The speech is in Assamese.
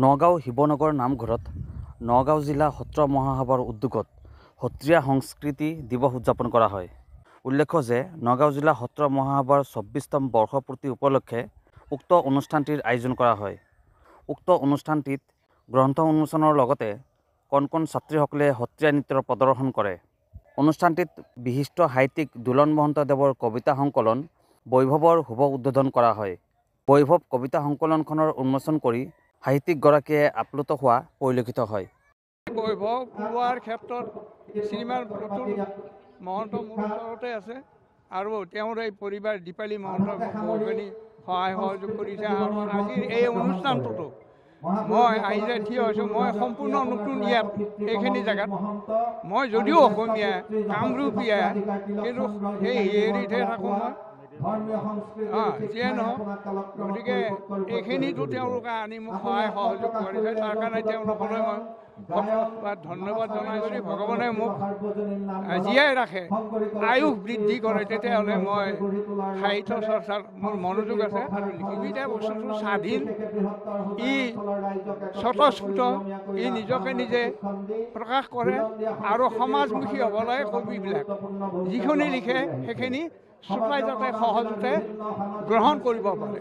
নগাঁও শিৱনগৰ নামঘৰত নগাঁও জিলা সত্ৰ মহাসভাৰ উদ্যোগত সত্ৰীয়া সংস্কৃতি দিৱস উদযাপন কৰা হয়। উল্লেখ্য যে নগাঁও জিলা সত্ৰ মহাসভাৰ ২৪তম বৰ্ষপূৰ্তি উপলক্ষে উক্ত অনুষ্ঠানটিৰ আয়োজন কৰা হয়। উক্ত অনুষ্ঠানটিত গ্ৰন্থ উন্মোচনৰ লগতে কণ কণ ছাত্ৰীসকলে সত্ৰীয়া নৃত্যৰ প্ৰদৰ্শন কৰে। অনুষ্ঠানটিত বিশিষ্ট সাহিত্যিক দুলন মহন্তদেৱৰ কবিতা সংকলন বৈভৱৰ শুভ উদ্বোধন কৰা হয়। বৈভৱ কবিতা সংকলনখনৰ উন্মোচন কৰি সাহিত্যিকগৰাকীয়ে আপ্লুত হোৱা পৰিলক্ষিত হয়। বৈভৱ পোৱাৰ ক্ষেত্ৰত শ্ৰীমান প্ৰতুল মহন্ত মোৰ ওচৰতে আছে আৰু তেওঁৰ এই পৰিবাৰ দীপালী মহন্ত বহুখিনি সহায় সহযোগ কৰিছে। আৰু আজিৰ এই অনুষ্ঠানটোতো মই আহি যে থিয় হৈছোঁ, মই সম্পূৰ্ণ নতুন ইয়াত এইখিনি জেগাত। মই যদিও অসমীয়া কামৰূপীয়া, কিন্তু সেই হেৰিতহে থাকোঁ মই। যিয়ে নহওক, গতিকে এইখিনিতো তেওঁলোকে আনি মোক সহায় সহযোগ কৰিছে। তাৰ কাৰণে তেওঁলোকলৈ মই ধন্যবাদ জনাই, যদি ভগৱানে মোক জীয়াই ৰাখে, আয়ুস বৃদ্ধি কৰে, তেতিয়াহ'লে মই সাহিত্য চৰ্চাত মোৰ মনোযোগ আছে। আৰু লিখিবিতে বস্তুটো স্বাধীন, ই স্বতঃস্ফূৰ্ত, ই নিজকে নিজে প্ৰকাশ কৰে আৰু সমাজমুখী হ'ব লাগে। কবিবিলাক যিখিনি লিখে সেইখিনি শ্ৰোতাই যাতে সহজতে গ্ৰহণ কৰিব পাৰে।